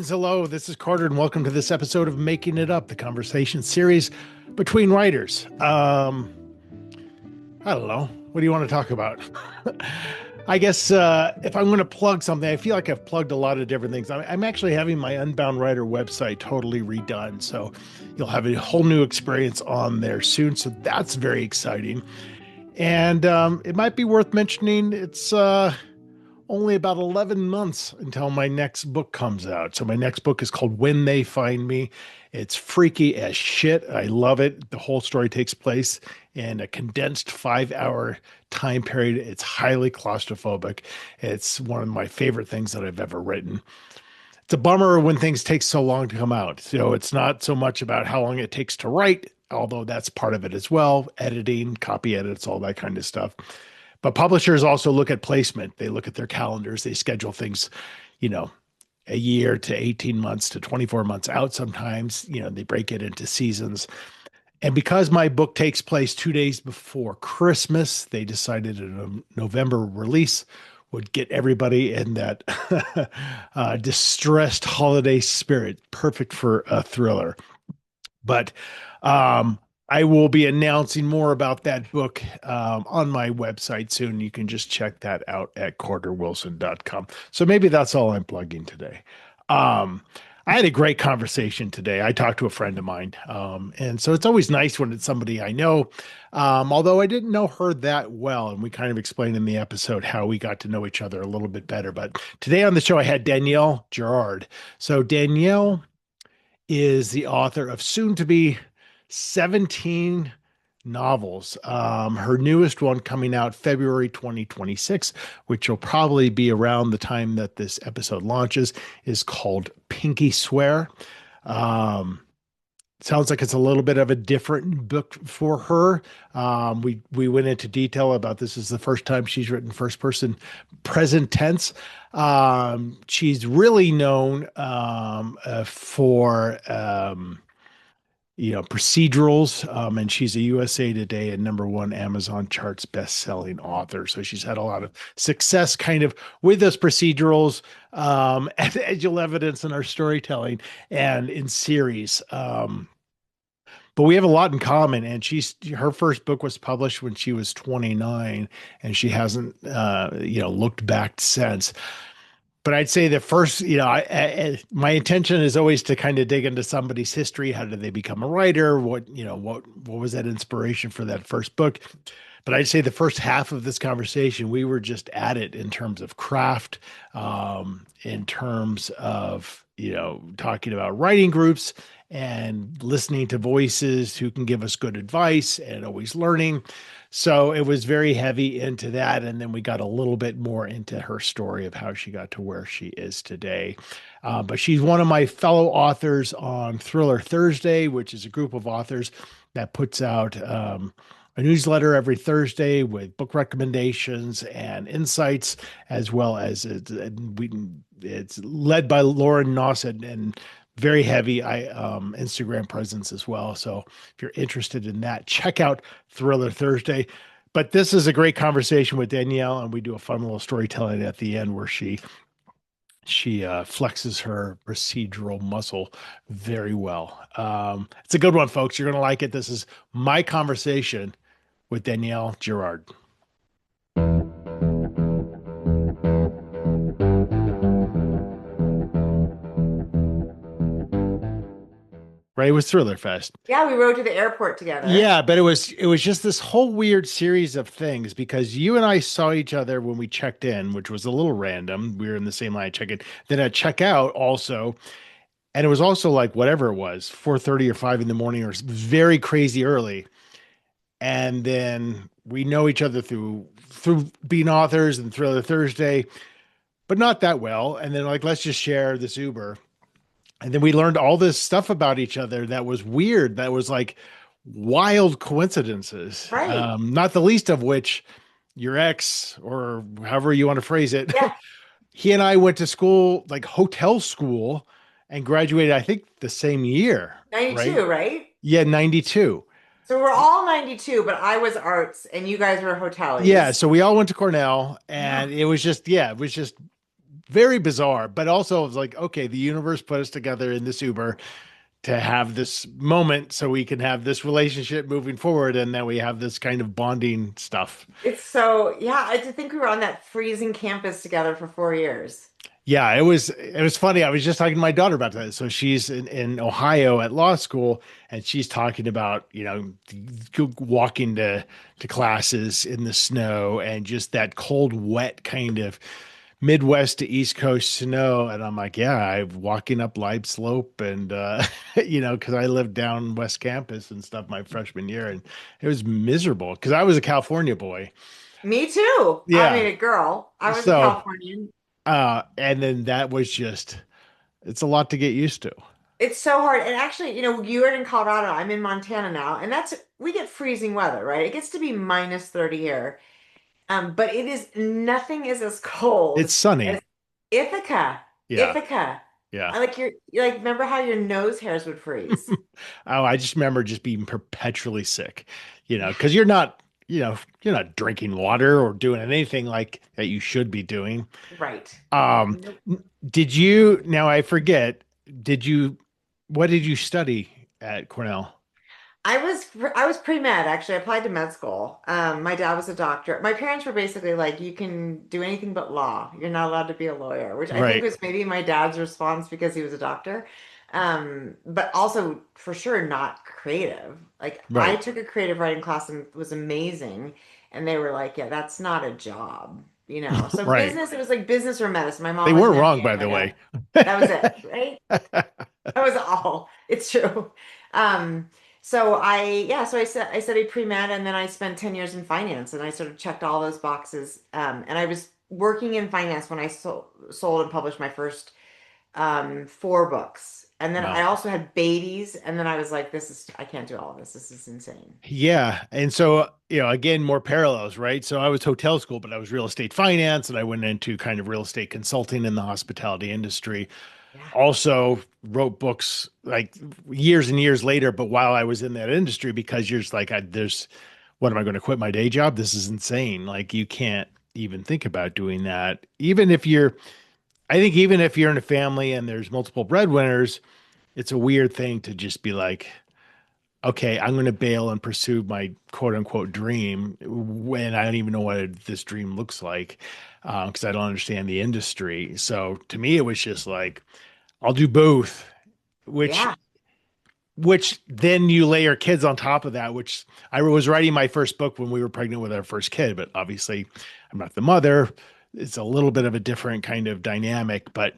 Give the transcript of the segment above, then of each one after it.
Friends, hello. This is Carter, and welcome to this episode of Making It Up, the conversation series between writers. I don't know. What do you want to talk about? I guess if I'm going to plug something, I feel like I've plugged a lot of different things. I'm actually having my Unbound Writer website totally redone, so you'll have a whole new experience on there soon. So that's very exciting, and it might be worth mentioning. It's only about 11 months until my next book comes out. So my next book is called When They Find Me. It's freaky as shit. I love it. The whole story takes place in a condensed 5-hour time period. It's highly claustrophobic. It's one of my favorite things that I've ever written. It's a bummer when things take so long to come out. So it's not so much about how long it takes to write, although that's part of it as well. Editing, copy edits, all that kind of stuff. But publishers also look at placement. They look at their calendars. They schedule things, a year to 18 months to 24 months out sometimes. They break it into seasons. And because my book takes place 2 days before Christmas, they decided a November release would get everybody in that distressed holiday spirit, perfect for a thriller. But I will be announcing more about that book on my website soon. You can just check that out at carterwilson.com. So maybe that's all I'm plugging today. I had a great conversation today. I talked to a friend of mine. And so it's always nice when it's somebody I know, although I didn't know her that well. And we kind of explained in the episode how we got to know each other a little bit better. But today on the show, I had Danielle Girard. So Danielle is the author of soon to be 17 novels. Her newest one coming out February 2026, which will probably be around the time that this episode launches, is called Pinky Swear. Sounds like it's a little bit of a different book for her. We went into detail about this is the first time she's written first person present tense. She's really known for procedurals, and she's a USA Today and #1 Amazon charts best-selling author. So she's had a lot of success kind of with those procedurals, as you'll evidence in our storytelling and in series. But we have a lot in common, and her first book was published when she was 29, and she hasn't, looked back since. But I'd say the first, my intention is always to kind of dig into somebody's history. How did they become a writer? What was that inspiration for that first book? But I'd say the first half of this conversation, we were just at it in terms of craft, in terms of, talking about writing groups and listening to voices who can give us good advice and always learning. So it was very heavy into that. And then we got a little bit more into her story of how she got to where she is today. But she's one of my fellow authors on Thriller Thursday, which is a group of authors that puts out a newsletter every Thursday with book recommendations and insights, as well as it's led by Lauren Nawson and very heavy Instagram presence as well. So if you're interested in that, check out Thriller Thursday. But this is a great conversation with Danielle, and we do a fun little storytelling at the end where she flexes her procedural muscle very well. It's a good one, folks. You're going to like it. This is my conversation with Danielle Girard. Right, it was Thriller Fest. Yeah, we rode to the airport together. Yeah, but it was just this whole weird series of things because you and I saw each other when we checked in, which was a little random. We were in the same line at check-in. Then at checkout also, and it was also like whatever it was, 4:30 or 5 in the morning, or very crazy early. And then we know each other through being authors and Thriller Thursday, but not that well. And then let's just share this Uber. And then we learned all this stuff about each other that was weird. That was like wild coincidences. Right. Not the least of which your ex, or however you want to phrase it, Yeah. he and I went to school, like hotel school, and graduated, I think, the same year. 92, right? Yeah, 92. So we're all 92, but I was arts and you guys were hoteliers. Yeah, so we all went to Cornell, and it was just very bizarre, but also it was like, okay, the universe put us together in this Uber to have this moment so we can have this relationship moving forward. And then we have this kind of bonding stuff. It's so, yeah, I just think we were on that freezing campus together for 4 years. Yeah, it was funny. I was just talking to my daughter about that. So she's in Ohio at law school, and she's talking about, walking to classes in the snow and just that cold, wet kind of Midwest to East Coast snow. And I'm like, yeah, I'm walking up Live Slope and because I lived down West Campus and stuff my freshman year, and it was miserable because I was a California boy. Me too. I Yeah. mean, a girl. I was a So Californian. and then that was just it's a lot to get used to. It's so hard. And actually, you are in Colorado. I'm in Montana now, and we get freezing weather, right? It gets to be minus 30 here. But nothing is as It's cold as sunny. Ithaca. Yeah. Ithaca. Yeah. I like you like remember how your nose hairs would freeze? Oh, I just remember just being perpetually sick, Yeah, because you're not drinking water or doing anything like that you should be doing. right. Um, Nope. did you, now I forget, did you, what did you study at Cornell? I was pre-med actually. I applied to med school. My dad was a doctor. My parents were basically like, you can do anything but law. You're not allowed to be a lawyer, which I think Right. was maybe my dad's response because he was a doctor. But also for sure not creative. Like I Right. took a creative writing class and it was amazing. And they were like, yeah, that's not a job, you know. So Right. business, it was like business or medicine. My They mom was an weren't wrong, MBA. by My the dad, way. that was it, right? That was all. It's true. Um, so I studied pre-med and then I spent 10 years in finance and I sort of checked all those boxes. And I was working in finance when I sold and published my first four books. And then I Wow. also had babies, and then I was like, I can't do all of this. This is insane. Yeah. And so, again, more parallels, right? So I was hotel school, but I was real estate finance and I went into kind of real estate consulting in the hospitality industry. Yeah. Also wrote books like years and years later, but while I was in that industry, because you're just like, what am I going to quit my day job? This is insane. Like you can't even think about doing that. I think even if you're in a family and there's multiple breadwinners, it's a weird thing to just be like, okay, I'm going to bail and pursue my quote unquote dream when I don't even know what this dream looks like because I don't understand the industry. So to me, it was just like, I'll do both, which Yeah. then you layer kids on top of that, which I was writing my first book when we were pregnant with our first kid, but obviously I'm not the mother. It's a little bit of a different kind of dynamic, but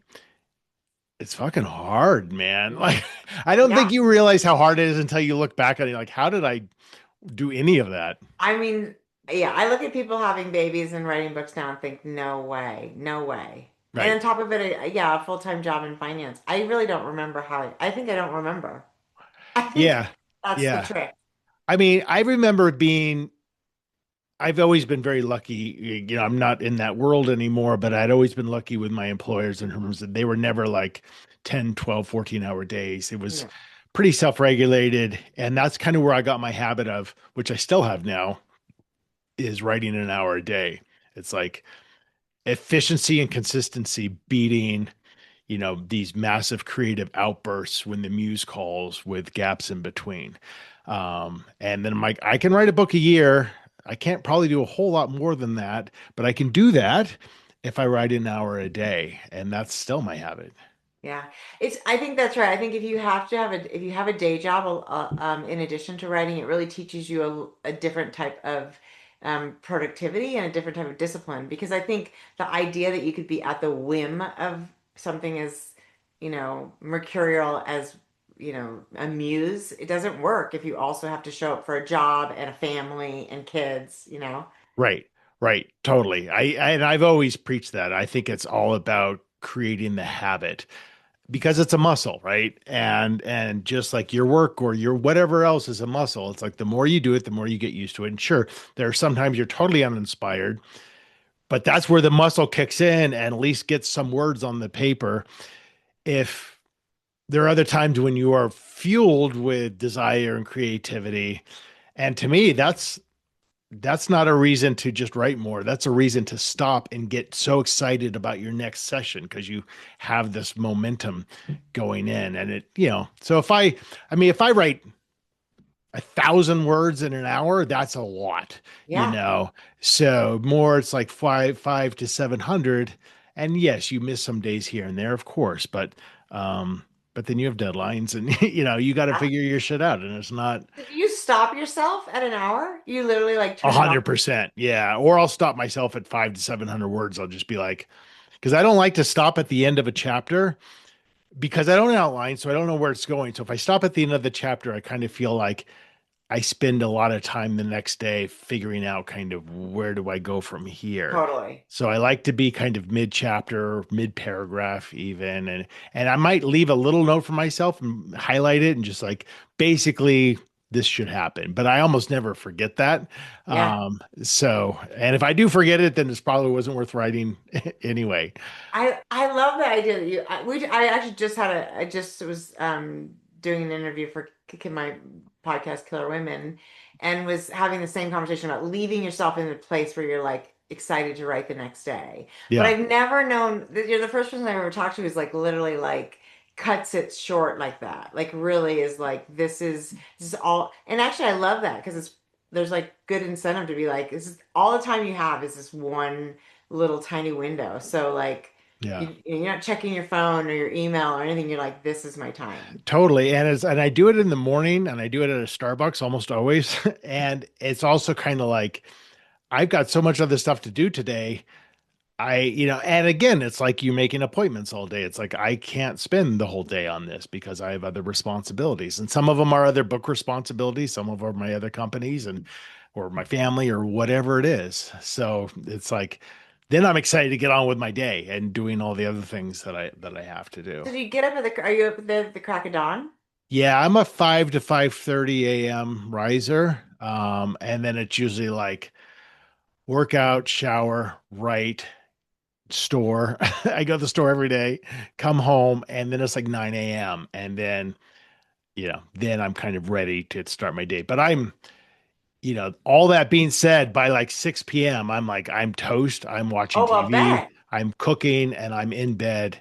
it's fucking hard, man. Like, I don't think Yeah. you realize how hard it is until you look back at it. Like, how did I do any of that? I mean, yeah, I look at people having babies and writing books now and think, no way, no way. And Right. on top of it, a full-time job in finance. I really don't remember I think I don't remember. I think Yeah. that's the Yeah. trick. I mean, I remember I've always been very lucky. I'm not in that world anymore, but I'd always been lucky with my employers in terms of they were never like 10, 12, 14-hour days. It was No. pretty self-regulated. And that's kind of where I got my habit of, which I still have now, is writing an hour a day. It's like efficiency and consistency beating, these massive creative outbursts when the muse calls with gaps in between. And then I'm like, I can write a book a year. I can't probably do a whole lot more than that, but I can do that if I write an hour a day. And that's still my habit. Yeah, I think that's right. I think if you have a day job, in addition to writing, it really teaches you a different type of productivity and a different type of discipline. Because I think the idea that you could be at the whim of something as, mercurial as, a muse, it doesn't work if you also have to show up for a job and a family and kids. Right. Right. Totally. And I've always preached that. I think it's all about creating the habit because it's a muscle, right? And just like your work or your whatever else is a muscle, it's like the more you do it, the more you get used to it. And sure, there are sometimes you're totally uninspired, but that's where the muscle kicks in and at least gets some words on the paper. If there are other times when you are fueled with desire and creativity, and to me, that's not a reason to just write more. That's a reason to stop and get so excited about your next session because you have this momentum going in. And it, so I mean, if I write 1,000 words in an hour, that's a lot, you Yeah. know. So more, it's like five to 700. And yes, you miss some days here and there, of course, but then you have deadlines and you got to Yeah. figure your shit out. And it's not Do you stop yourself at an hour? You literally like a turn it off. hundred percent. Yeah. Or I'll stop myself at 5 to 700 words. I'll just be like, because I don't like to stop at the end of a chapter because I don't outline, so I don't know where it's going. So if I stop at the end of the chapter, I kind of feel like I spend a lot of time the next day figuring out kind of where do I go from here. Totally. So I like to be kind of mid chapter, mid paragraph even and I might leave a little note for myself and highlight it and just like basically this should happen. But I almost never forget that. Yeah. So and if I do forget it then it probably wasn't worth writing anyway. I love the idea that I actually just I just was doing an interview for my podcast Killer Women and was having the same conversation about leaving yourself in a place where you're like excited to write the next day. But Yeah. I've never known that you're the first person I've ever talked to who's like literally like cuts it short like that. Like really is like this is all, and actually I love that because it's there's like good incentive to be like this is all the time you have is this one little tiny window. So like Yeah. you're not checking your phone or your email or anything. You're like, this is my time. Totally. And I do it in the morning and I do it at a Starbucks almost always. And it's also kind of like I've got so much other stuff to do today. And again, it's like you making appointments all day. It's like I can't spend the whole day on this because I have other responsibilities. And some of them are other book responsibilities, some of them are my other companies and or my family or whatever it is. So it's like then I'm excited to get on with my day and doing all the other things that I have to do. So do you get up at are you up at the crack of dawn? Yeah, I'm a 5 to 5:30 a.m. riser. And then it's usually like workout, shower, write, store. I go to the store every day, come home, and then it's like 9 a.m. And then, then I'm kind of ready to start my day. But all that being said, by like 6 p.m., I'm like, I'm toast. I'm watching Oh, well, TV, bet. I'm cooking, and I'm in bed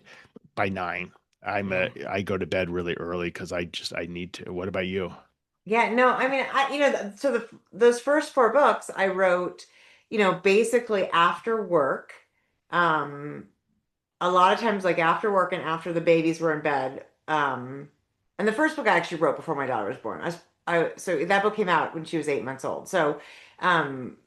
by 9. Yeah. I go to bed really early because I need to. What about you? Yeah, no, I mean, so those first four books I wrote, basically after work. Um, a lot of times like after work and after the babies were in bed. And the first book I actually wrote before my daughter was born. So that book came out when she was 8 months old. Um,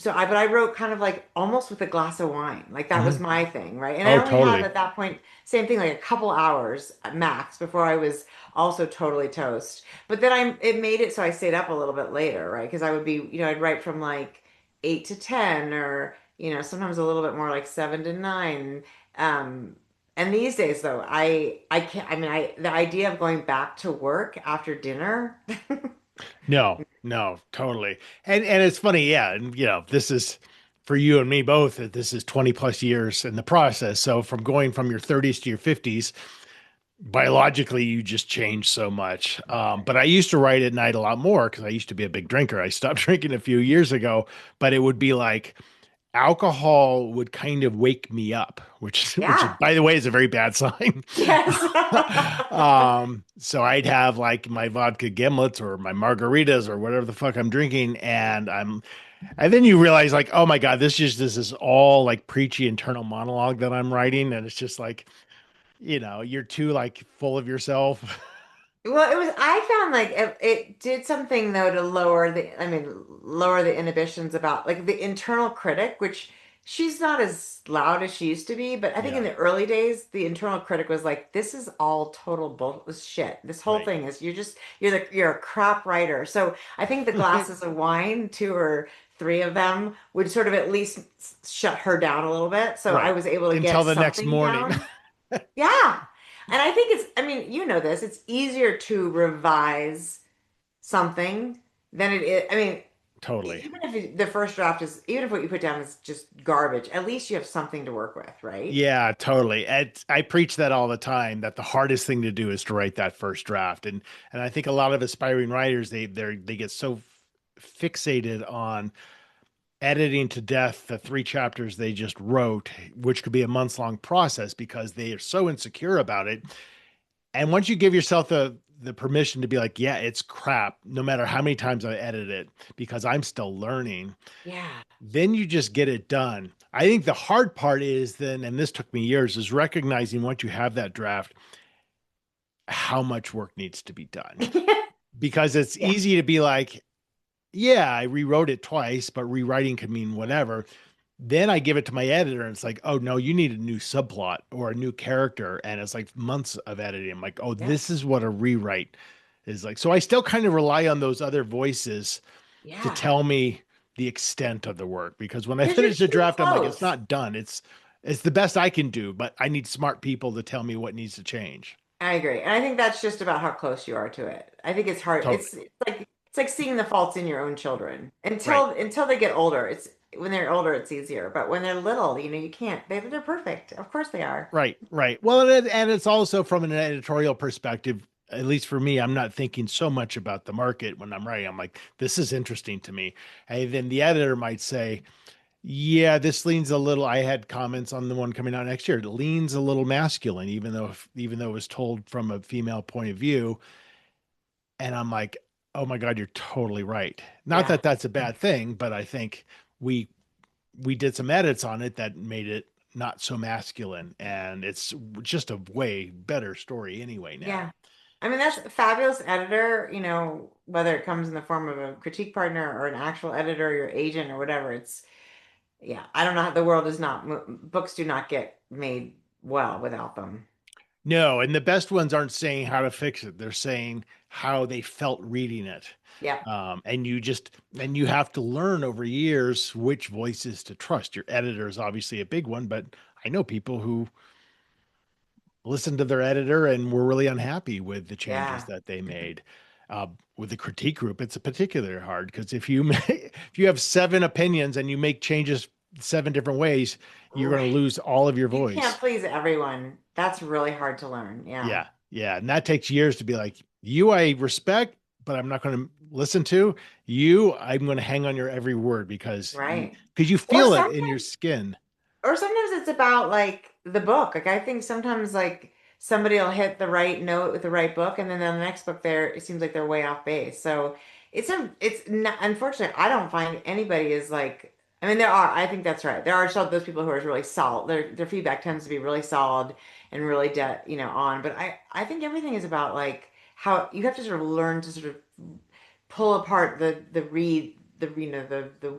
but I wrote kind of like almost with a glass of wine. Like that was Mhm. my thing, right? And I Oh, only had totally. at that point, same thing, like a couple hours max before I was also totally toast. But then it made it so I stayed up a little bit later, right? Because I would be, I'd write from like 8 to 10 or, sometimes a little bit more like 7 to 9. Um, and these days though, I can't, I mean, the idea of going back to work after dinner. No, no, totally. And it's funny, yeah. And this is for you and me both, that this is 20 plus years in the process. So from going from your 30s to your 50s, biologically you just change so much. But I used to write at night a lot more because I used to be a big drinker. I stopped drinking a few years ago, but it would be like alcohol would kind of wake me up, which Yeah. by the way is a very bad sign. Yes. So I'd have like my vodka gimlets or my margaritas or whatever the fuck I'm drinking, and then you realize like, oh my God, this is all like preachy internal monologue that I'm writing, and it's just like, you're too like full of yourself. Well, I found like it did something though to lower the inhibitions about like the internal critic, which she's not as loud as she used to be, but I think in Yeah, the early days, the internal critic was like, this is all total bullshit. This whole right. thing is you're a crap writer. So I think the glasses of wine, two or three of them, would sort of at least shut her down a little bit. So I Right. was able to Until get the next something morning. down. Yeah. And I think I mean, you know this, it's easier to revise something than it is. I mean, Totally. the first draft even if what you put down is just garbage, at least you have something to work with, right? Yeah, totally. I preach that all the time that the hardest thing to do is to write that first draft. And I think a lot of aspiring writers they get so fixated on editing to death the 3 chapters they just wrote, which could be a months long process because they are so insecure about it. And once you give yourself the permission to be like, yeah, it's crap, no matter how many times I edit it, because I'm still learning, Yeah. then you just get it done. I think the hard part is then, and this took me years, is recognizing once you have that draft, how much work needs to be done. Because it's Yeah. easy to be like, yeah, I rewrote it twice, but rewriting could mean whatever. Then I give it to my editor and it's like, oh no, you need a new subplot or a new character. And it's like months of editing. I'm like, oh, Yep. this is what a rewrite is like. So I still kind of rely on those other voices to Yeah. tell me the extent of the work. Because when I Because you're finish the too draft, I'm like, it's close. not done. It's the best I can do, but I need smart people to tell me what needs to change. I agree. And I think that's just about how close you are to it. I think it's hard. Totally. It's like seeing the faults in your own children. Right. Until they get older. It's when they're older it's easier. But when they're little, you can't. They're perfect. Of course they are. Right, right. Well, and it's also from an editorial perspective, at least for me, I'm not thinking so much about the market when I'm writing. I'm like, this is interesting to me. And then the editor might say, yeah, this leans a little. I had comments on the one coming out next year. It leans a little masculine, even though it was told from a female point of view. And I'm like, oh my God, you're totally right. Not Yeah. that that's a bad thing, but I think we we did some edits on it that made it not so masculine, and it's just a way better story anyway now. Yeah. I mean, that's a fabulous editor, whether it comes in the form of a critique partner or an actual editor, your agent or whatever. Yeah, I don't know how the world is not, books do not get made well without them. No, and the best ones aren't saying how to fix it. They're saying how they felt reading it. Yeah. And you have to learn over years which voices to trust. Your editor is obviously a big one, but I know people who listened to their editor and were really unhappy with the changes Yeah. that they made. With the critique group, it's particularly hard because if you have 7 opinions and you make changes 7 different ways, you're going to Right. lose all of your You can't voice. please everyone. That's really hard to learn. Yeah. Yeah, yeah, and that takes years to be like, you I respect, but I'm not going to listen to you. I'm going to hang on your every word Right. because you Or feel it in your sometimes skin. sometimes it's about like the book. Like I think sometimes like somebody will hit the right note with the right book, and then on the next book there it seems like they're way off base. So it's not, unfortunately I don't find anybody is like, I mean there are, I think that's right. There are still those people who are really solid. Their feedback tends to be really solid and really on. But I think everything is about like how you have to sort of learn to sort of pull apart the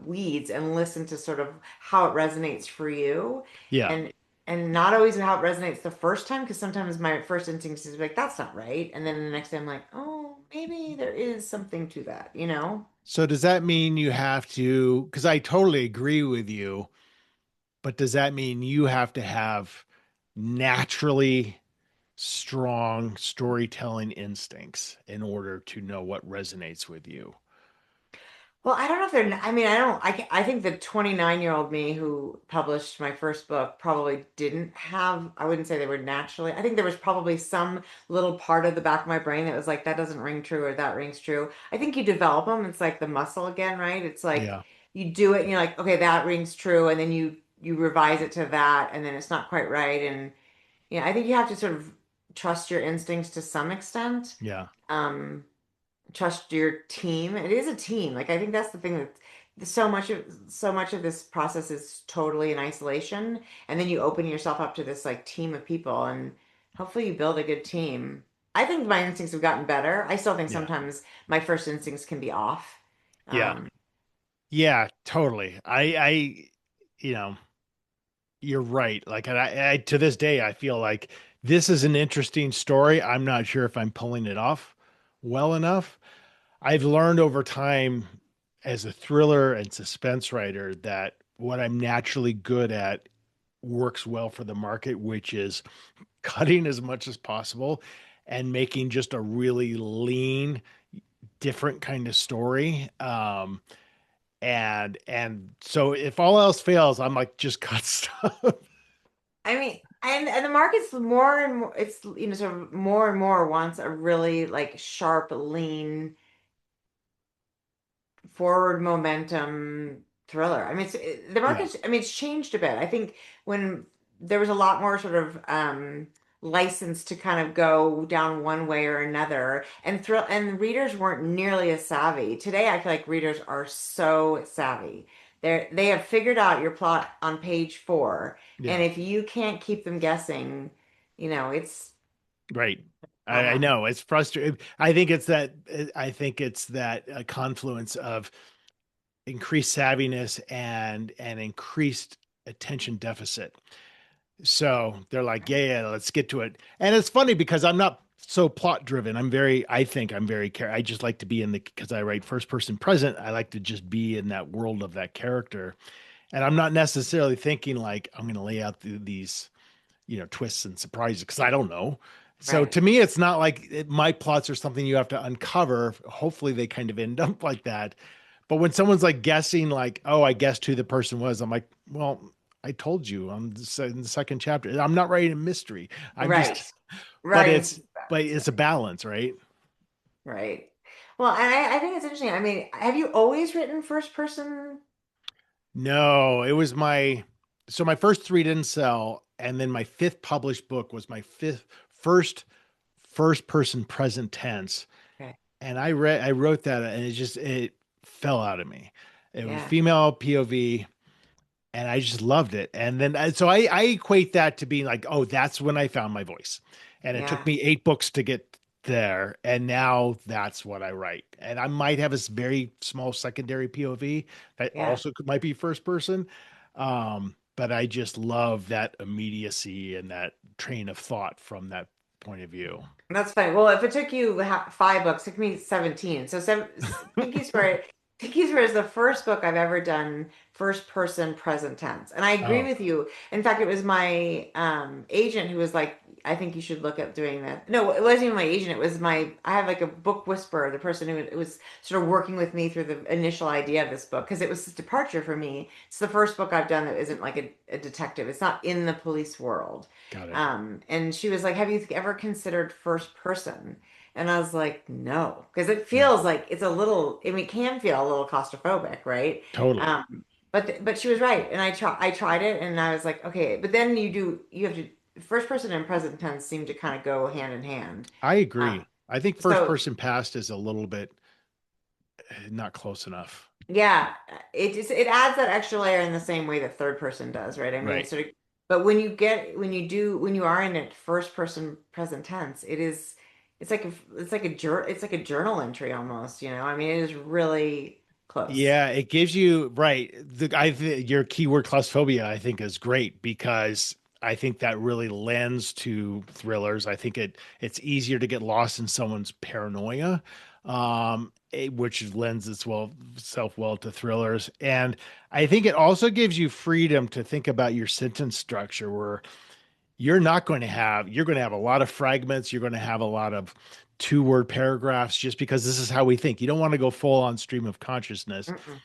weeds and listen to sort of how it resonates for you, Yeah, and not always how it resonates the first time, because sometimes my first instinct is like that's not right, and then the next day I'm like, oh, maybe there is something to that. so does that mean you have to, because I totally agree with you, but does that mean you have to have naturally strong storytelling instincts in order to know what resonates with you? Well, I don't know if they're, I mean, I don't, I think the 29-year-old me who published my first book probably didn't have, I wouldn't say they were naturally, I think there was probably some little part of the back of my brain that was like, that doesn't ring true or that rings true. I think you develop them. It's like the muscle again, right? It's like Yeah, you do it and you're like, okay, that rings true. And then you revise it to that and then it's not quite right. And, I think you have to sort of trust your instincts to some extent. yeah, Um, Trust your team. It is a team. Like I think that's the thing that so much of this process is totally in isolation, and then you open yourself up to this like team of people, and hopefully you build a good team. I think my instincts have gotten better. I still think yeah, sometimes my first instincts can be off. yeah, Um, yeah, totally. You know, you're right. Like, and I to this day, I feel like this is an interesting story. I'm not sure if I'm pulling it off well enough. I've learned over time as a thriller and suspense writer that what I'm naturally good at works well for the market, which is cutting as much as possible and making just a really lean, different kind of story. And so if all else fails, I'm like, just cut stuff. I mean, and the market's more and more, it's sort of more and more wants a really like sharp, lean, forward momentum. thriller. I mean, the Yeah. market, I mean, it's changed a bit. I think when there was a lot more sort of license to kind of go down one way or another, and readers weren't nearly as savvy. Today, I feel like readers are so savvy. They have figured out your plot on page four, and Yeah. if you can't keep them guessing, it's Right. I uh-huh. know it's frustrating. I think it's that confluence of increased savviness and increased attention deficit. So they're like, yeah, yeah, let's get to it. And it's funny because I'm not so plot driven. I think I'm very I just like to be because I write first person present. I like to just be in that world of that character. And I'm not necessarily thinking like I'm going to lay out these, twists and surprises because I don't know. So Right, to me, it's not like my plots are something you have to uncover. Hopefully they kind of end up like that. But when someone's like guessing, like, oh, I guessed who the person was, I'm like, well, I told you in the second chapter. I'm not writing a mystery. I'm right, just, but right. it's, but it's a balance, right? Right. Well, and I think it's interesting. I mean, have you always written first person? No, it was so my first three didn't sell. And then my fifth published book was my first first person present tense. Okay. And I wrote that and it fell out of me. It was Yeah. female POV and I just loved it. And then so I equate that to being like, oh, that's when I found my voice. And it took Yeah. me 8 books to get there. And now that's what I write. And I might have a very small secondary POV that Yeah. also might be first person. But I just love that immediacy and that train of thought from that point of view. That's fine. Well, if it took you 5 books, it took me 17. So Pinky Swear, Pinky Swear is the first book I've ever done first person present tense. And I agree Oh, with you. In fact, it was my agent who was like, I think you should look at doing that. No, it wasn't even my agent. It was I have like a book whisperer, the person who was sort of working with me through the initial idea of this book, because it was a departure for me. It's the first book I've done that isn't like a detective. It's not in the police world. got it. And she was like, "Have you ever considered first person?" And I was like, "No," because it Yeah, feels like it's a little. I mean, it can feel a little claustrophobic, right? totally. But she was right, and I tried it, and I was like, okay. But then you have to first person and present tense seem to kind of go hand in hand. I Um, agree. I think first so person past is a little bit not close enough. yeah, it adds that extra layer in the same way that third person does, right? I mean, Right. it's sort of, but when you are in it first person present tense, it's like a journal entry almost, I mean, it is really close. Yeah, it gives you right. Your keyword claustrophobia, I think, is great because I think that really lends to thrillers. I think it's easier to get lost in someone's paranoia, which lends itself well to thrillers. And I think it also gives you freedom to think about your sentence structure, where you're going to have a lot of fragments. You're going to have a lot of two-word paragraphs just because this is how we think. You don't want to go full on stream of consciousness, Mm-mm,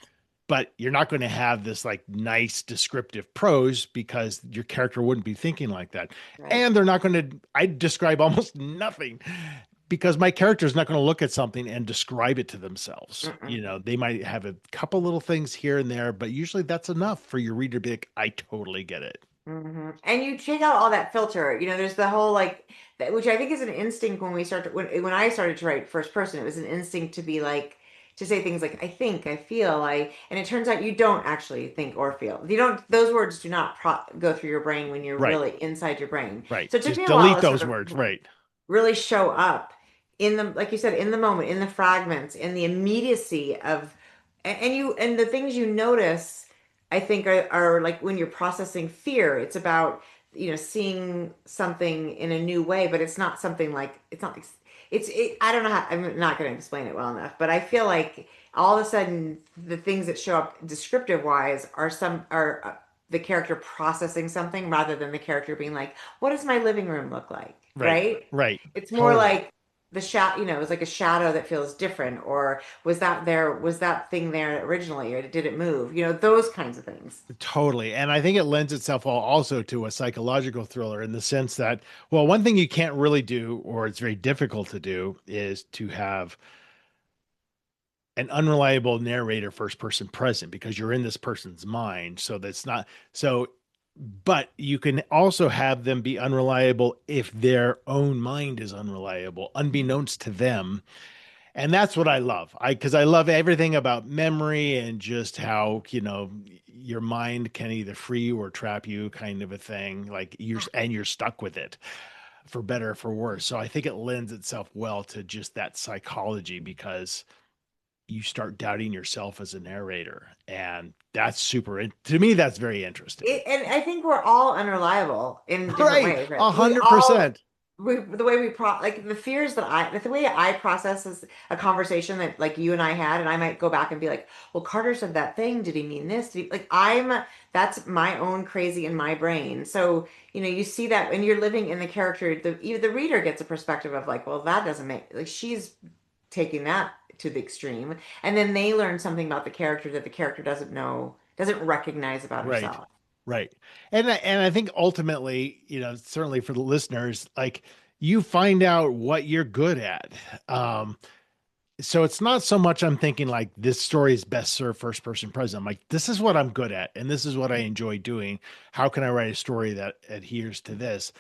but you're not going to have this like nice descriptive prose because your character wouldn't be thinking like that. right. And they're not going to, I describe almost nothing because my character is not going to look at something and describe it to themselves. Mm-mm. They might have a couple little things here and there, but usually that's enough for your reader to be like, I totally get it. And you take out all that filter. There's the whole like which I think is an instinct when we start to, when I started to write first person, it was an instinct to be like to say things like I think, I feel, and it turns out you don't actually think or feel. You don't those words do not go through your brain when you're Right. really inside your brain. Right. So it took Just me a while delete to sort those of words. Right. really show up in the like you said in the moment, in the fragments, in the immediacy of and the things you notice, I think are like when you're processing fear, it's about seeing something in a new way, but it's not something like it's not I don't know how, I'm not going to explain it well enough, but I feel like all of a sudden the things that show up descriptive wise are the character processing something rather than the character being like, what does my living room look like, Right. right? Right. It's more Totally. like the shadow, it was like a shadow that feels different, or was that thing there originally, or did it move? Those kinds of things. Totally. And I think it lends itself also to a psychological thriller in the sense that, well, one thing you can't really do, or it's very difficult to do, is to have an unreliable narrator first person present because you're in this person's mind. So that's not so, but you can also have them be unreliable if their own mind is unreliable, unbeknownst to them. And that's what I love. Because I love everything about memory and just how, your mind can either free you or trap you, kind of a thing. Like you're stuck with it for better or for worse. So I think it lends itself well to just that psychology because you start doubting yourself as a narrator. And that's to me, that's very interesting. And I think we're all unreliable in different Right. ways, right? A We hundred all percent. the way we like the fears that the way I process is a conversation that like you and I had, and I might go back and be like, well, Carter said that thing. Did he mean this? Did he like that's my own crazy in my brain. So, you see that when you're living in the character, the reader gets a perspective of like, well, that doesn't make like she's taking that to the extreme. And then they learn something about the character that the character doesn't know, doesn't recognize about Right. herself. Right. And I think ultimately, certainly for the listeners, like you find out what you're good at. Um, so it's not so much I'm thinking like this story is best served first person present. I'm like, this is what I'm good at, and this is what I enjoy doing. How can I write a story that adheres to this?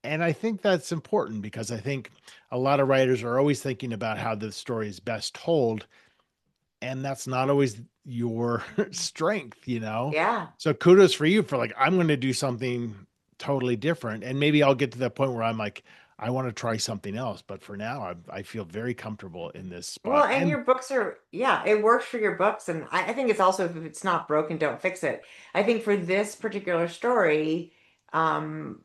And I think that's important because I think a lot of writers are always thinking about how the story is best told, and that's not always your strength. Yeah. So kudos for you for like, I'm going to do something totally different. And maybe I'll get to that point where I'm like, I want to try something else. But for now, I feel very comfortable in this Well, spot. and And your books are, yeah, it works for your books. And I think it's also if it's not broken, don't fix it. I think for this particular story, um,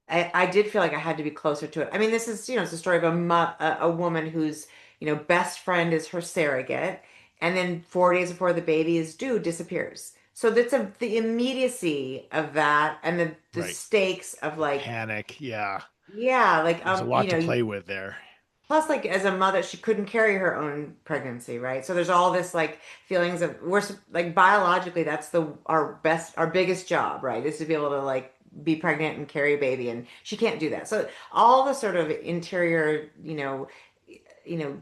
I did feel like I had to be closer to it. I mean, this is, it's a story of a woman whose, best friend is her surrogate. And then 4 days before the baby is due, disappears. So that's the immediacy of that and the right, stakes of the like, panic. Yeah. yeah, like, There's a lot to play with there. plus, like as a mother, she couldn't carry her own pregnancy, right? So there's all this like feelings of like biologically, that's our biggest job, right? Is to be able to like be pregnant and carry a baby, and she can't do that. So all the sort of interior,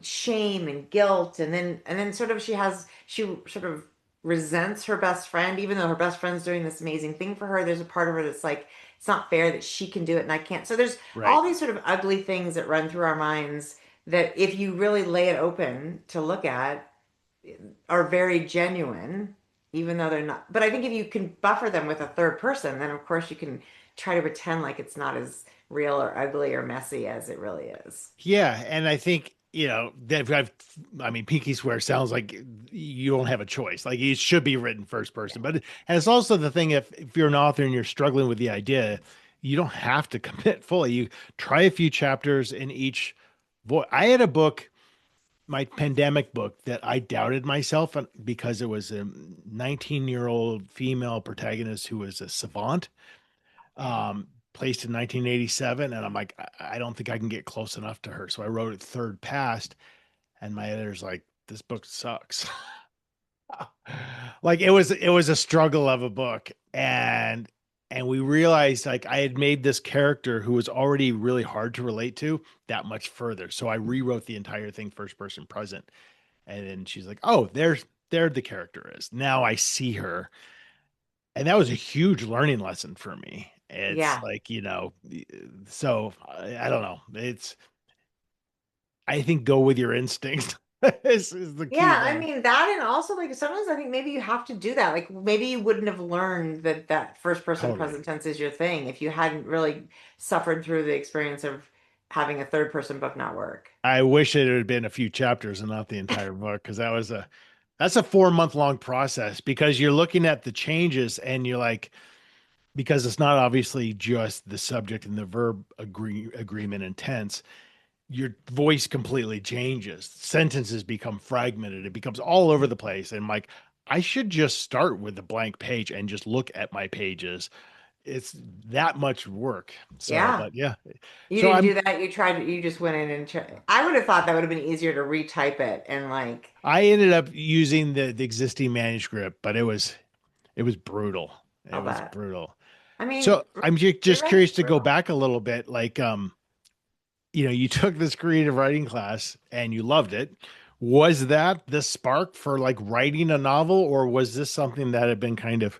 shame and guilt, and then sort of she sort of resents her best friend, even though her best friend's doing this amazing thing for her. There's a part of her that's like, it's not fair that she can do it and I can't. So there's Right. all these sort of ugly things that run through our minds that if you really lay it open to look at are very genuine, even though they're not. But I think if you can buffer them with a third person, then of course you can try to pretend like it's not as real or ugly or messy as it really is. Yeah, and I think that I mean, pinky swear sounds like you don't have a choice. Like it should be written first person, but and it's also the thing if you're an author and you're struggling with the idea, you don't have to commit fully. You try a few chapters in each voice. I had a book, my pandemic book, that I doubted myself because it was a 19-year-old female protagonist who was a savant, placed in 1987. And I'm like, I don't think I can get close enough to her. So I wrote it third past, and my editor's like, this book sucks. Like it was a struggle of a book. And we realized like I had made this character who was already really hard to relate to that much further. So I rewrote the entire thing first person present. And then she's like, oh, there the character is. Now I see her. And that was a huge learning lesson for me. It's Yeah. like, so I don't know. I think go with your instincts is the key Yeah, I thing. mean that, and also like sometimes I think maybe you have to do that. Like maybe you wouldn't have learned that first person Totally. present tense is your thing if you hadn't really suffered through the experience of having a third person book not work. I wish it had been a few chapters and not the entire book because that's a 4 month long process because you're looking at the changes and you're like, because it's not obviously just the subject and the verb agreement and tense, your voice completely changes. Sentences become fragmented. It becomes all over the place. And I'm like, I should just start with a blank page and just look at my pages. It's that much work. So, Yeah. but yeah. You So didn't I'm do that. You just went in and I would have thought that would have been easier to retype it and like, I ended up using the existing manuscript, but it was brutal. It all was that. brutal. I mean, So I'm just writing's curious to go brutal. back a little bit. Like, you took this creative writing class and you loved it. Was that the spark for like writing a novel, or was this something that had been kind of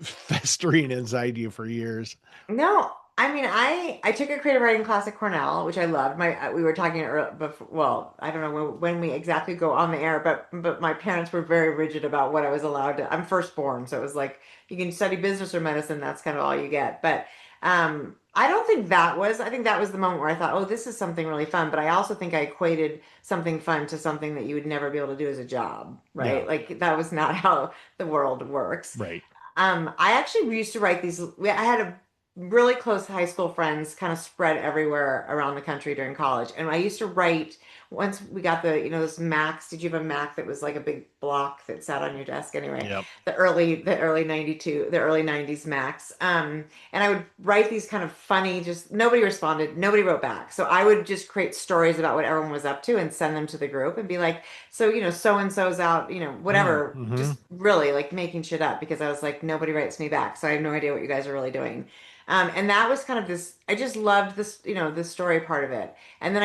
festering inside you for years? No, I mean, I took a creative writing class at Cornell, which I loved. We were talking before, well, I don't know when we exactly go on the air, but my parents were very rigid about what I was allowed to. I'm firstborn, so it was like you can study business or medicine, that's kind of all you get. But I don't think that was. I think that was the moment where I thought, oh, this is something really fun. But I also think I equated something fun to something that you would never be able to do as a job, Yeah, right? Like that was not how the world works. right. I actually used to write these. I had a really close high school friends kind of spread everywhere around the country during college. And I used to write once we got those Macs. Did you have a Mac that was like a big block that sat on your desk anyway? Yep. The early 92, the early 90s Macs. And I would write these kind of funny, just nobody responded, nobody wrote back. So I would just create stories about what everyone was up to and send them to the group and be like, so, so and so's out, whatever, Mm-hmm. just really like making shit up because I was like, nobody writes me back. So I have no idea what you guys are really doing. And that was kind of this, I just loved this, the story part of it. And then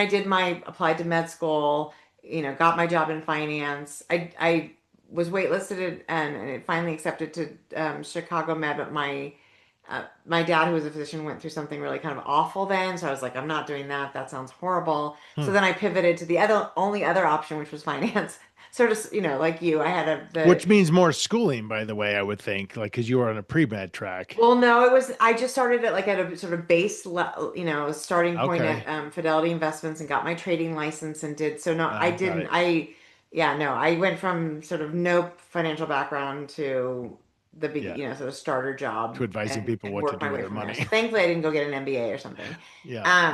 applied to med school, got my job in finance. I was waitlisted and it finally accepted to Chicago Med, but my dad, who was a physician, went through something really kind of awful then. So I was like, I'm not doing that. That sounds horrible. So Hmm. then I pivoted to the only other option, which was finance. Sort of, like you, I had the Which means more schooling, by the way, I would think, like, because you were on a pre-med track. well, no, I just started at like at a sort of base level, starting point at Okay. Fidelity Investments and got my trading license and did so no, I Got didn't it. yeah, no, I went from sort of no financial background to the big, Yeah. sort of starter To job advising and people what to work do my with way their from there. So money. thankfully I didn't go get an MBA or something. Yeah.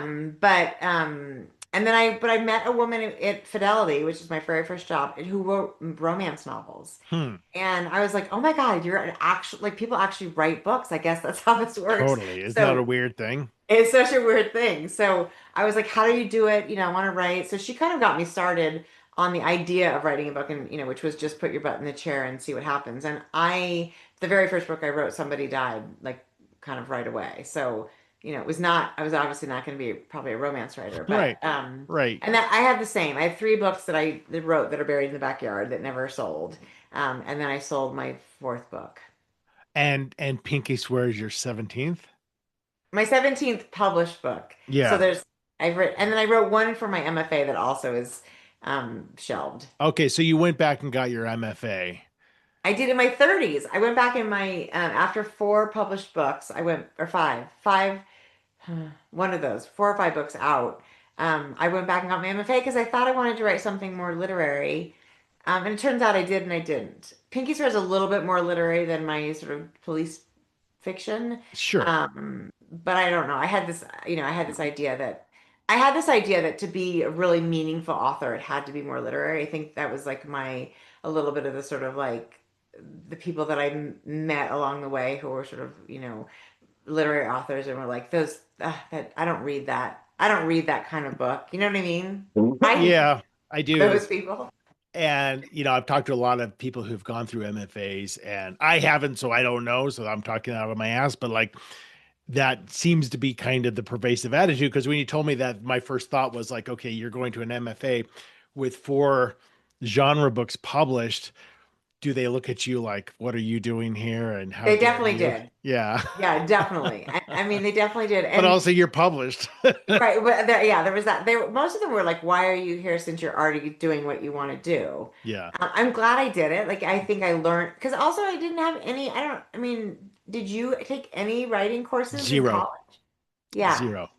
And then I met a woman at Fidelity, which is my very first job, who wrote romance novels. Hmm. And I was like, oh my God, you're an actual, like people actually write books. I guess that's how this works. Totally. Isn't that a So weird thing? it's such a weird thing. So I was like, how do you do it? I want to write. So she kind of got me started on the idea of writing a book and, which was just put your butt in the chair and see what happens. And the very first book I wrote, somebody died like kind of right away. So, I was obviously not going to be probably a romance writer, Right. Right. and that I had the same. I have three books that wrote that are buried in the backyard that never sold. And then I sold my fourth book. And Pinky swears your 17th? My 17th published book. So Yeah. and then I wrote one for my MFA that also is shelved. Okay, so you went back and got your MFA. I did in my 30s. I went back in my after four published books. I went or five, one of those, 4 or 5 books out. I went back and got my MFA because I thought I wanted to write something more literary. And it turns out I did and I didn't. Pinky Swear is a little bit more literary than my sort of police fiction. Sure. But I don't know. I had this idea that to be a really meaningful author, it had to be more literary. I think that was like a little bit of the sort of like the people that met along the way who were sort of, literary authors and were like that I don't read that. I don't read that kind of book. You know what I mean? I Yeah, I do. those people. And, I've talked to a lot of people who've gone through MFAs, and I haven't, so I don't know. So I'm talking out of my ass, but like that seems to be kind of the pervasive attitude. Because when you told me that, my first thought was like, okay, you're going to an MFA with 4 genre books published. Do they look at you like, what are you doing here? And how They dare definitely you? did. Yeah. Yeah, definitely. I mean, they definitely did. But And also, you're published. right, but yeah, there was that. Most of them were like, "Why are you here since you're already doing what you want to do?" Yeah. I'm glad I did it. Like, I think I learned because also I didn't have any. I don't. I mean, did you take any writing courses in Zero. college? Yeah. Zero.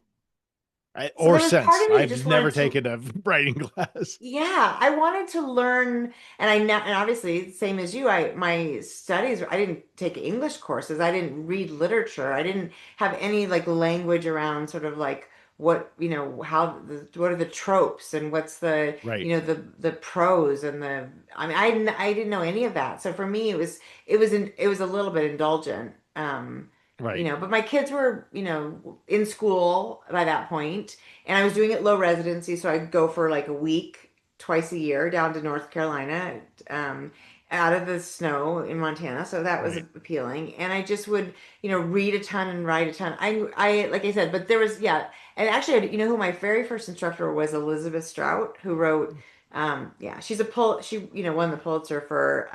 So Or there was part since of me that I've just never wanted to. taken a writing class. Yeah, I wanted to learn, and and obviously, same as you, my studies, I didn't take English courses, I didn't read literature, I didn't have any like language around sort of like what are the tropes and what's the Right. the prose and I mean, I didn't know any of that. So for me, it was a little bit indulgent. Right. But my kids were, in school by that point, and I was doing it low residency, so I'd go for like a week, twice a year down to North Carolina, um, out of the snow in Montana. So that was Right. appealing. And I just would, read a ton and write a ton. Like I said, but there was, yeah. And actually, you know who my very first instructor was? Elizabeth Strout, who wrote Yeah, she, won the Pulitzer for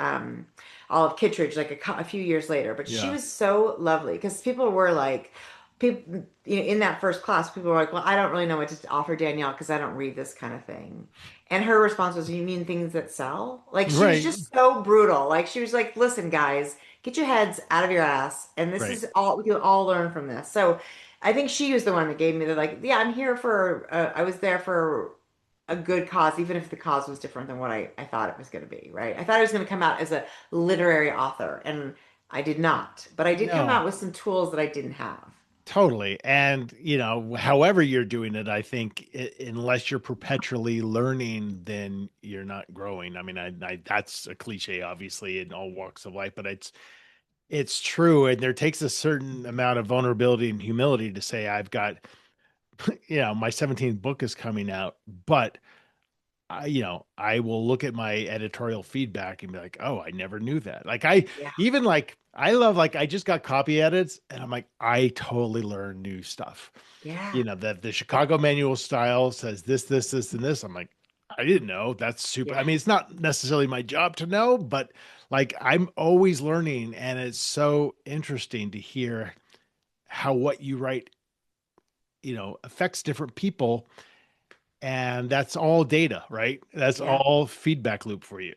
Olive Kitteridge like a few years later, but she Yeah. was so lovely because people were like, people, in that first class, people were like, well, I don't really know what to offer Danielle because I don't read this kind of thing. And her response was, you mean things that sell? Like she was Right. just so brutal. Like she was like, listen, guys, get your heads out of your ass. And this Right. is all, we can all learn from this. So I think she was the one that gave me the like, yeah, I'm here for, I was there for a good cause, even if the cause was different than what I thought it was going to be, right? I thought it was going to come out as a literary author, and I did not. But I did come No, out with some tools that I didn't have. totally. And, however you're doing it, I think unless you're perpetually learning, then you're not growing. I mean, that's a cliche, obviously, in all walks of life, but it's true. And there takes a certain amount of vulnerability and humility to say, I've got, my 17th book is coming out, but I will look at my editorial feedback and be like, oh, I never knew that. Like Yeah. even like I love like I just got copy edits and I'm like, I totally learn new stuff. Yeah. That the Chicago manual style says this, and this. I'm like, I didn't know. That's super. I Yeah. mean, it's not necessarily my job to know, but like I'm always learning, and it's so interesting to hear how what you write, affects different people, and that's all data, right? That's Yeah. all feedback loop for you.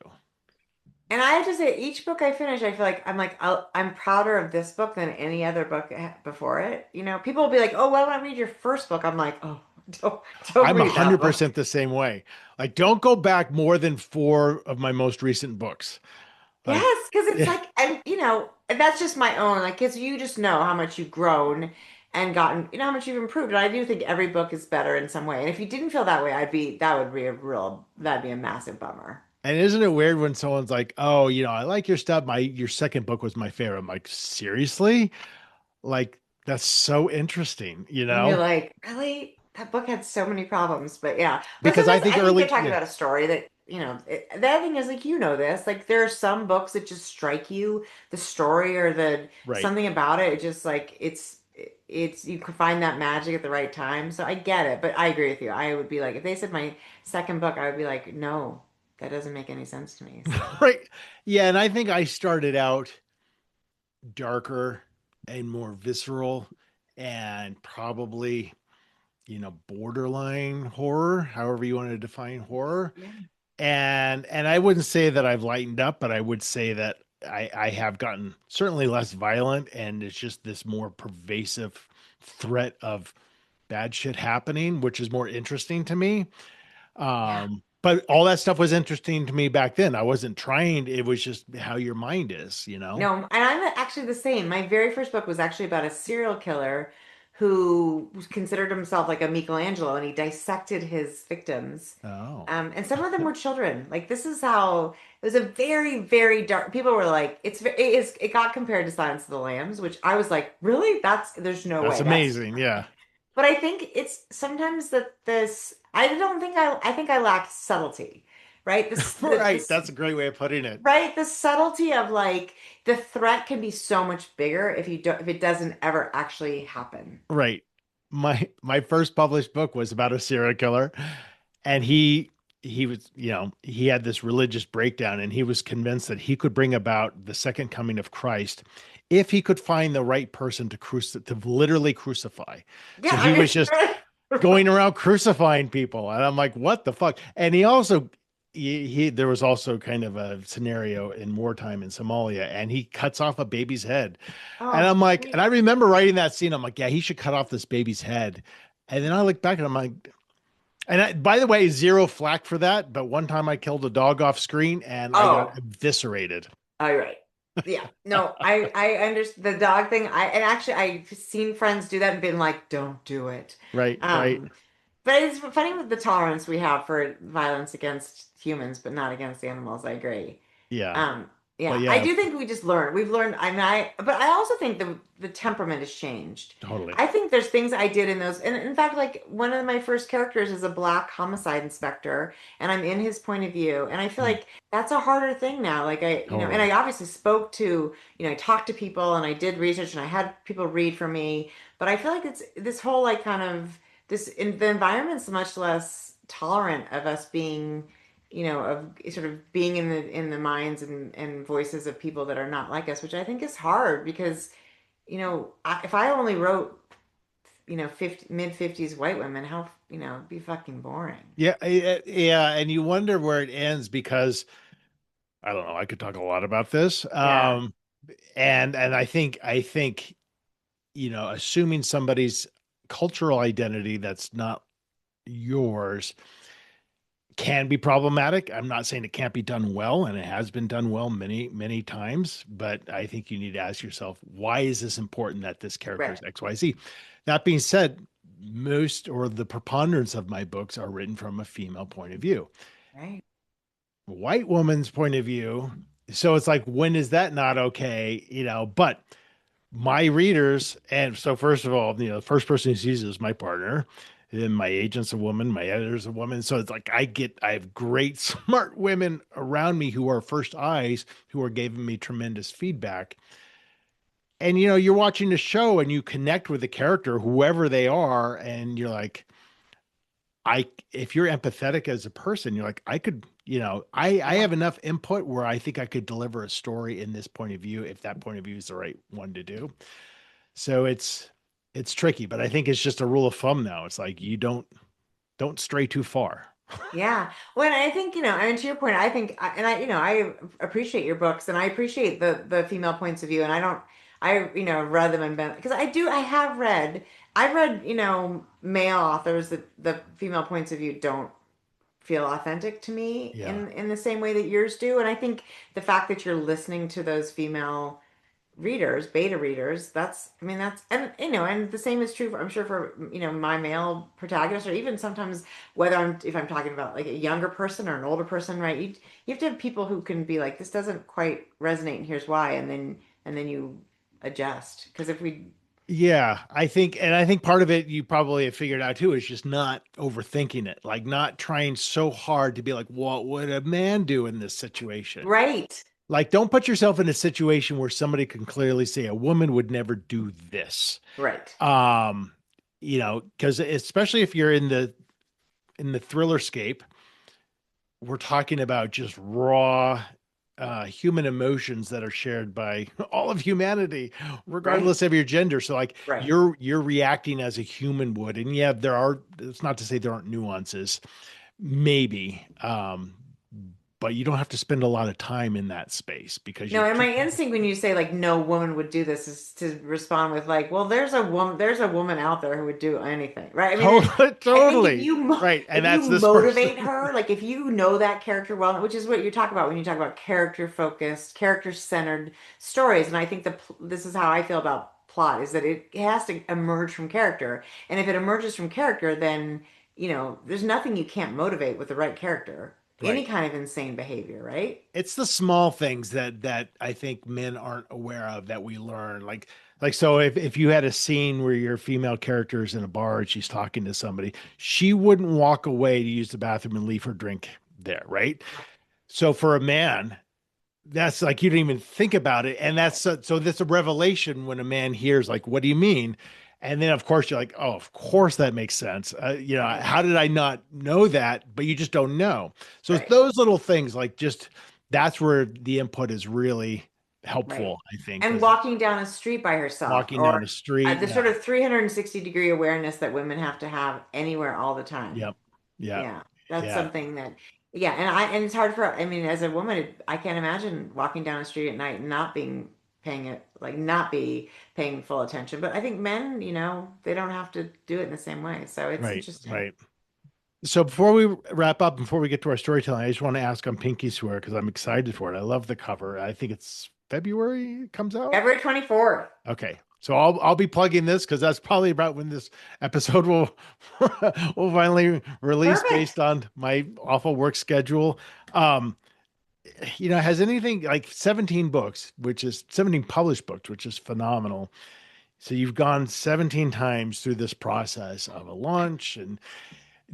And I have to say, each book I finish, I feel like I'm prouder of this book than any other book before it. People will be like, "Oh, why don't I read your first book?" I'm like, "Oh, don't don't I'm read that book." 100% the same way. Like, don't go back more than four of my most recent books. Like, Yes, because it's yeah, like, and and that's just my own, like, because you just know how much you've grown and gotten, how much you've improved. And I do think every book is better in some way. And if you didn't feel that way, that'd be a massive bummer. and isn't it weird when someone's like, "Oh, I like your stuff. Your second book was my favorite." I'm like, seriously? Like, that's so interesting, And you're like, really? That book had so many problems, but yeah. But because I sometimes think I think they're early, talking yeah, about a story that, the other thing is like, this, like there are some books that just strike you, the story or the right. something about it, it just like it's you can find that magic at the right time. So I get it, but I agree with you. I would be like, if they said my second book, I would be like, no, that doesn't make any sense to me. So Right. Yeah, and I think I started out darker and more visceral and probably, borderline horror, however you want to define horror. yeah. And I wouldn't say that I've lightened up, but I would say that I have gotten certainly less violent, and it's just this more pervasive threat of bad shit happening, which is more interesting to me. Yeah. But all that stuff was interesting to me back then. I wasn't trying, it was just how your mind is. No, and I'm actually the same. My very first book was actually about a serial killer who considered himself like a Michelangelo and he dissected his victims. Oh, And some of them were children. Like this is how it was a very, very dark. People were like, it got compared to Silence of the Lambs, which I was like, really? There's no that's way. That's amazing. Yeah. but I think it's sometimes that I don't think I think I lack subtlety, right? Right. That's a great way of putting it. Right? The subtlety of like the threat can be so much bigger if it doesn't ever actually happen. Right. My first published book was about a serial killer, and he was, he had this religious breakdown, and he was convinced that he could bring about the second coming of Christ if he could find the right person to literally crucify. Yeah, So he I was just mean, going around crucifying people, and I'm like, what the fuck? And he also there was also kind of a scenario in wartime in Somalia, and he cuts off a baby's head. And oh, I'm like, and sweet. I remember writing that scene. I'm like, yeah, he should cut off this baby's head. And then I look back and I'm like, by the way, zero flack for that. But one time I killed a dog off screen and I got Oh, eviscerated. all right. Yeah. No, I understand the dog thing. And actually I've seen friends do that and been like, don't do it. Right, right. Um, but it's funny with the tolerance we have for violence against humans, but not against animals. I agree. Yeah. Um, But yeah, I yeah, do think we just learn. We've learned. I mean, but I also think the temperament has changed. totally. I think there's things I did in those, and in fact, like one of my first characters is a black homicide inspector, and I'm in his point of view, and I feel Hmm, like that's a harder thing now. Like and I totally. obviously spoke to, I talked to people, and I did research, and I had people read for me, but I feel like it's this whole like kind of the environment's much less tolerant of us being of sort of being in the minds and voices of people that are not like us, which I think is hard because, if I only wrote, 50, mid 50s white women, how, it'd be fucking boring. Yeah, yeah, and you wonder where it ends because I don't know. I could talk a lot about this, Yeah, and I think assuming somebody's cultural identity that's not yours can be problematic. I'm not saying it can't be done well, and it has been done well many, many times, but I think you need to ask yourself, why is this important that this character is right, XYZ? That being said, most or the preponderance of my books are written from a female point of view. right. White woman's point of view. So it's like, when is that not okay? But my readers, and so first of all, the first person who sees it is my partner. Then my agent's a woman, my editor's a woman. So it's like I have great, smart women around me who are first eyes, who are giving me tremendous feedback. And you're watching the show and you connect with the character, whoever they are, and you're like, if you're empathetic as a person, you're like, I could, I Yeah. have enough input where I think I could deliver a story in this point of view, if that point of view is the right one to do. So it's tricky, but I think it's just a rule of thumb now. It's like you don't stray too far. Yeah. Well, and I think, I mean, to your point, I think, and I appreciate your books and I appreciate the female points of view. And read them and been, because I've read, male authors that the female points of view don't feel authentic to me Yeah. in the same way that yours do. And I think the fact that you're listening to those female readers, beta readers, I mean, and and the same is true I'm sure for, my male protagonist, or even sometimes if I'm talking about like a younger person or an older person, right? You have to have people who can be like, this doesn't quite resonate and here's why. And then you adjust. Because if we, Yeah, I think part of it you probably have figured out too is just not overthinking it, like not trying so hard to be like, what would a man do in this situation? right, Like, don't put yourself in a situation where somebody can clearly say a woman would never do this. right, Um, because especially if you're in the thriller scape, we're talking about just raw human emotions that are shared by all of humanity, right, regardless of your gender. So like right. you're reacting as a human would. And yeah, it's not to say there aren't nuances, maybe. But you don't have to spend a lot of time in that space because No, you're and my instinct when you say like no woman would do this is to respond with like, well, there's a woman out there who would do anything, right? I mean, totally, I think totally right. And if you that's this person. motivate her, like if you know that character well, which is what you talk about when you talk about character focused, character centered stories, and I think this is how I feel about plot is that it has to emerge from character, and if it emerges from character, then there's nothing you can't motivate with the right character. Any Right. kind of insane behavior, right? It's the small things that I think men aren't aware of that we learn. Like so if you had a scene where your female character is in a bar and she's talking to somebody, she wouldn't walk away to use the bathroom and leave her drink there, right? So for a man, that's like you didn't even think about it, and so that's a revelation when a man hears like, what do you mean? And then of course you're like, oh, of course that makes sense. Right. How did I not know that? But you just don't know. So it's Right. those little things, like just that's where the input is really Right. helpful, I think, And because walking down a street by herself, walking or down the street, the sort yeah, of 360-degree awareness that women have to have anywhere all the time. yep, yeah, Yeah. That's yeah, something that, yeah. And it's hard I mean, as a woman, I can't imagine walking down a street at night and not being paying it, like not be paying full attention. But I think men, they don't have to do it in the same way. So it's right, interesting. right. So before we wrap up, before we get to our storytelling, I just want to ask on Pinky Swear because I'm excited for it. I love the cover. I think it's February it comes out. February 24th. Okay. So I'll be plugging this because that's probably about when this episode will will finally release Perfect. based on my awful work schedule. Um, has anything like 17 books, which is 17 published books, which is phenomenal. So you've gone 17 times through this process of a launch and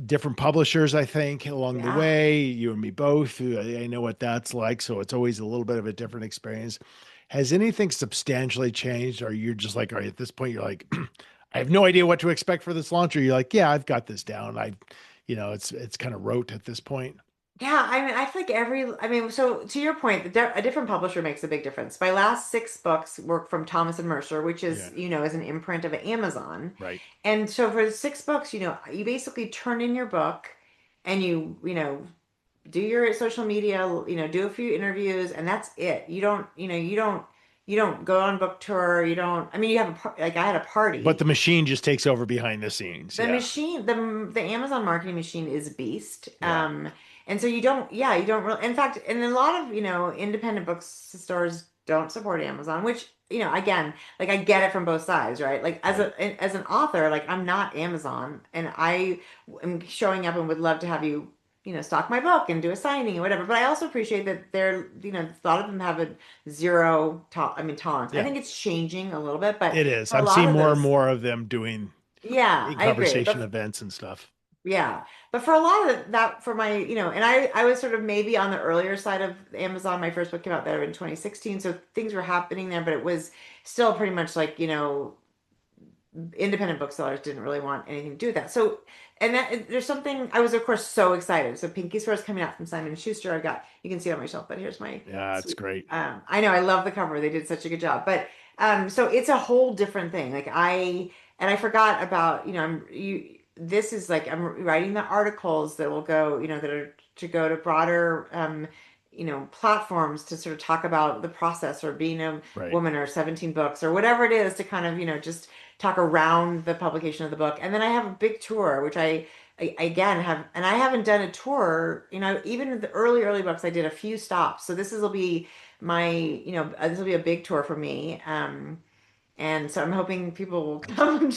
different publishers, I think, along the Yeah. way. You and me both. I know what that's like. So it's always a little bit of a different experience. Has anything substantially changed? Or you're just like, all right, at this point, you're like, I have no idea what to expect for this launch. Or you're like, yeah, I've got this down. It's kind of rote at this point. Yeah, I mean, I feel like I mean, so to your point, a different publisher makes a big difference. My last six books were from Thomas and Mercer, which Yeah, is, is an imprint of Amazon. right. And so for the six books, you basically turn in your book and do your social media, do a few interviews, and that's it. You don't go on book tour. You don't, I mean, you have like I had a But party. the machine just takes over behind the scenes. The Yeah, machine, the Amazon marketing machine is a beast. yeah, And so you don't really, in fact, and a lot of, independent bookstores don't support Amazon, which, again, like I get it from both sides, right? Like right. as an author, like I'm not Amazon and I am showing up and would love to have you, stock my book and do a signing or whatever. But I also appreciate that a lot of them have a I mean, tolerance. I Yeah, think it's changing a little bit, but it is. for a I'm lot seeing of more and those, more of them doing yeah, in I agree. conversation events and stuff. Yeah. But for a lot of that, for my, and I was sort of maybe on the earlier side of Amazon. My first book came out there in 2016. So things were happening there, but it was still pretty much like, independent booksellers didn't really want anything to do with that. So, and that there's something, I was of course so excited. So Pinky Swear is coming out from Simon and Schuster. You can see it on my shelf, but here's my Yeah, it's sweet, great. I know, I love the cover. They did such a good job, but, so it's a whole different thing. And I forgot about, this is like, I'm writing the articles that will go, that are to go to broader, platforms to sort of talk about the process or being a Right. woman or 17 books or whatever it is to kind of, just talk around the publication of the book. And then I have a big tour, which I again have, and I haven't done a tour, even in the early books, I did a few stops. So will be this will be a big tour for me. And so I'm hoping people will come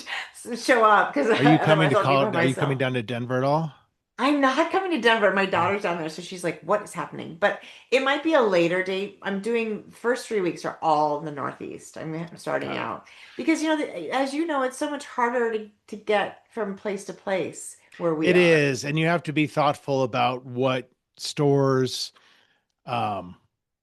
show up because Are you coming otherwise to I'll be by call? Are you coming myself. down to Denver at all? I'm not coming to Denver. My Oh, daughter's down there, so she's like, "What is happening?" But it might be a later date. I'm doing first 3 weeks are all in the Northeast. I'm starting got it. out because as you know, it's so much harder to get from place to place where we It are. is, and you have to be thoughtful about what stores um,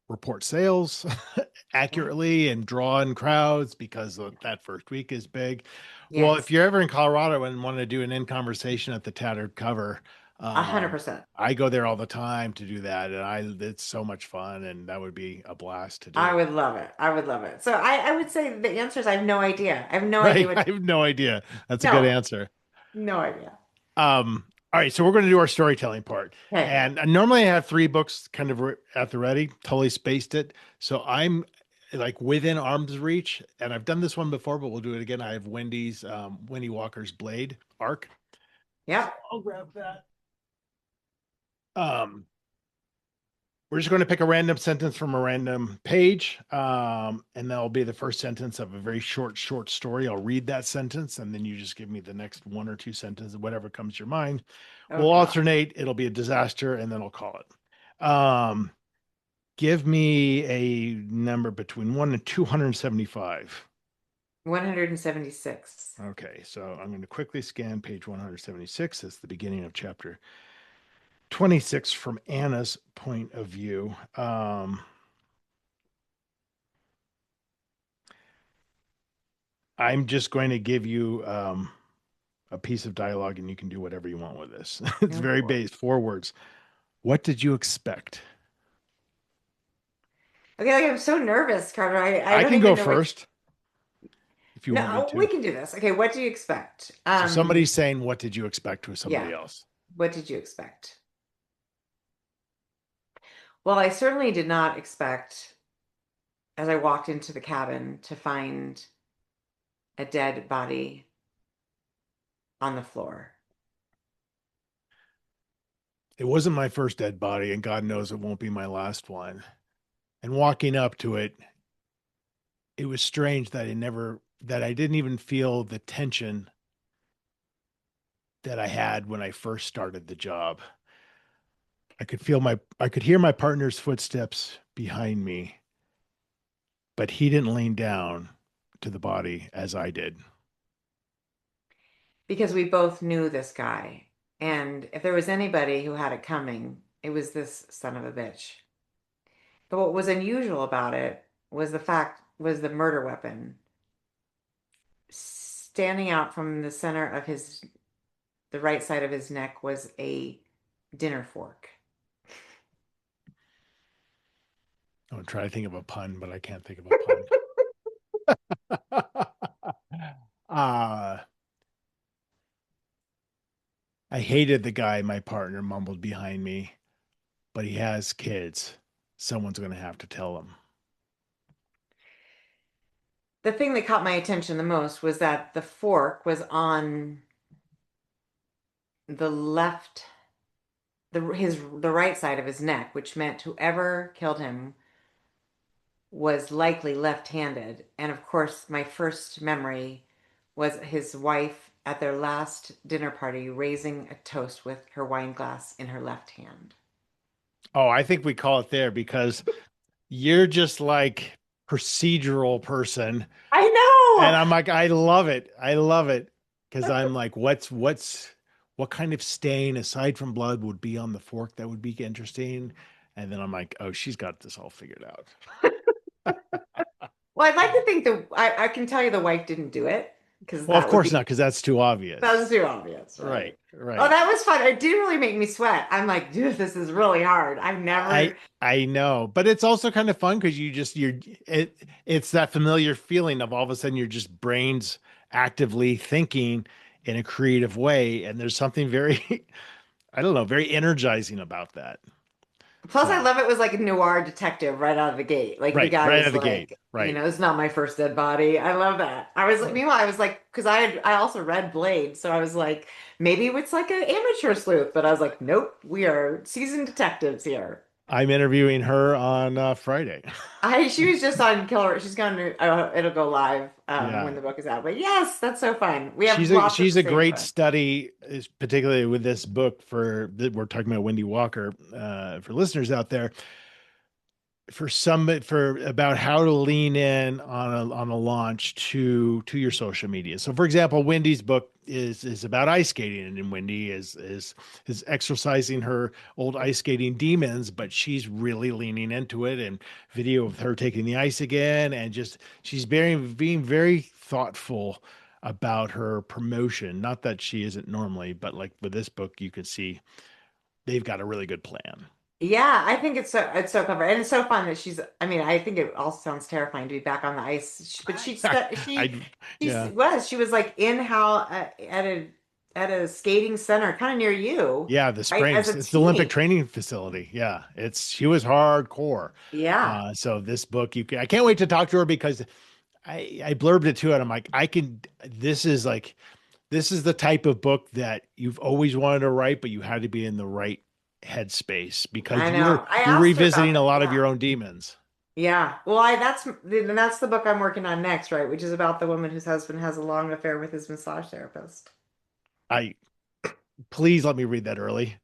report sales Yeah. accurately and draw in crowds because that first week is big. Well, if Yes, you're ever in Colorado and want to do an in conversation at the Tattered Cover, 100%. I go there all the time to do that, and it's so much fun, and that would be a blast to I do. would love it. I would love it. So I would say the answer is I have no idea. I have no idea Right? I what. have no idea. That's a good No, answer. no idea. All right, so we're going to do our storytelling part. Okay. And normally I have three books kind of at the ready, totally spaced it. So I'm like within arm's reach. And I've done this one before, but we'll do it again. I have Wendy Walker's Blade arc. So Yep. I'll grab that. Um, we're just going to pick a random sentence from a random page. And that'll be the first sentence of a very short story. I'll read that sentence, and then you just give me the next one or two sentences, whatever comes to your mind. Oh We'll God. alternate. It'll be a disaster, and then I'll call it. Give me a number between 1 and 275. 176. Okay, so I'm going to quickly scan page 176. That's the beginning of chapter 26 from Anna's point of view. I'm just going to give you a piece of dialogue, and you can do whatever you want with this. It's Oh very boy. base, 4 words. What did you expect? Okay, like I'm so nervous, Carter. I I don't can go even know what. first if you want me No, we to. can do this. Okay, what do you expect? So somebody's saying, "What did you expect?" with somebody Yeah. else. What did you expect? Well, I certainly did not expect as I walked into the cabin to find a dead body on the floor. It wasn't my first dead body, and God knows it won't be my last one. And walking up to it, it was strange that I didn't even feel the tension that I had when I first started the job. I could hear my partner's footsteps behind me, but he didn't lean down to the body as I did. Because we both knew this guy. And if there was anybody who had it coming, it was this son of a bitch. But what was unusual about it was the murder weapon standing out from the center of the right side of his neck was a dinner fork. I'm trying to think of a pun, but I can't think of a pun. uh, I hated the guy my partner mumbled behind me, but he has kids. Someone's going to have to tell him. The thing that caught my attention the most was that the fork was on the left, the right side of his neck, which meant whoever killed him was likely left-handed. And of course, my first memory was his wife at their last dinner party raising a toast with her wine glass in her left hand. Oh, I think we call it there because you're just like procedural person. I And know. I'm like, I love it. I love it. Because I'm like, what kind of stain aside from blood would be on the fork that would be interesting? And then I'm like, oh, she's got this all figured out. Well, I'd like to think I can tell you the wife didn't do it because Well, of course not, because that's too that obvious. was too obvious, right? Right, Oh, right. that was fun. It did really make me sweat. I'm like, dude, this is really hard. I've I never. I know, but it's also kind of fun because it's that familiar feeling of all of a sudden your just brains actively thinking in a creative way, and there's something very I don't know, very energizing about that. Plus, I So love it was like a noir detective right out of the gate. Like the right, guy right out of was the gate. like, Right. it's not my first dead body. I love that. I was like, meanwhile, I was like, because I also read Blade, so I was like, maybe it's like an amateur sleuth, but I was like, nope, we are seasoned detectives here. I'm interviewing her on Friday. She was just on Killer. She's going to. It'll go live when Yeah. the book is out. But yes, that's so fun. We have She's a lots of she's the a same great fun. study, is particularly with this book for that we're talking about Wendy Walker, for listeners out there, for about how to lean in on a launch to your social media. So for example, Wendy's book is about ice skating, and Wendy is exercising her old ice skating demons, but she's really leaning into it, and video of her taking the ice again, and just she's being very thoughtful about her promotion. Not that she isn't normally, but like with this book, you can see they've got a really good plan. Yeah, I think it's so clever and it's so fun that she's. I mean, I think it also sounds terrifying to be back on the ice, but I she yeah. was like in how at a skating center, kind of near you, Yeah, the right? As Springs. a It's the Olympic teen. training facility. Yeah, it's she was hardcore. Yeah, So this book, I can't wait to talk to her because I blurbed it to it. I'm like, I can. This is the type of book that you've always wanted to write, but you had to be in the right headspace because I you're know. I you're asked her about revisiting a that. lot of Yeah. your own demons. Yeah. Well, that's the book I'm working on next, right? Which is about the woman whose husband has a long affair with his massage therapist. I Please let me read that early.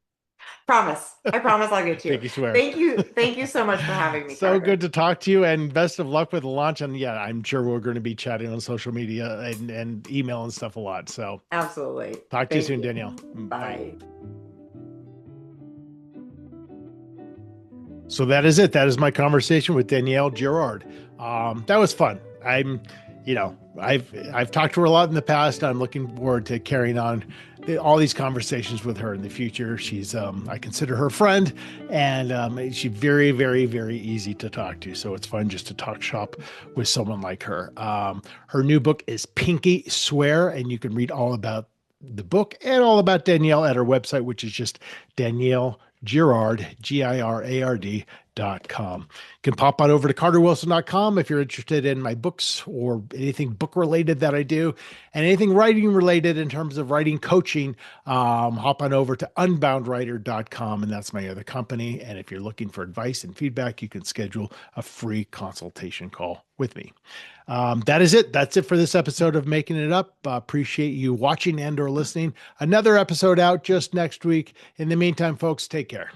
Promise. I promise I'll get to you. Pinky swear. Thank you. Thank you so much for having me, So good Carter. to talk to you, and best of luck with the launch. And yeah, I'm sure we're going to be chatting on social media and email and stuff a lot. So Absolutely. talk to you Thank soon, you. Danielle. Bye. Bye. So that is it. That is my conversation with Danielle Girard. That was fun. I've talked to her a lot in the past. I'm looking forward to carrying on all these conversations with her in the future. I consider her a friend, and she's very, very, very easy to talk to. So it's fun just to talk shop with someone like her. Her new book is Pinky Swear, and you can read all about the book and all about Danielle at her website, which is just Danielle Girard, GIRARD.com. You can pop on over to carterwilson.com if you're interested in my books or anything book related that I do, and anything writing related in terms of writing coaching. Hop on over to unboundwriter.com, and that's my other company. And if you're looking for advice and feedback, you can schedule a free consultation call with me. That is it. That's it for this episode of Making It Up. Appreciate you watching and or listening. Another episode out just next week. In the meantime, folks, take care.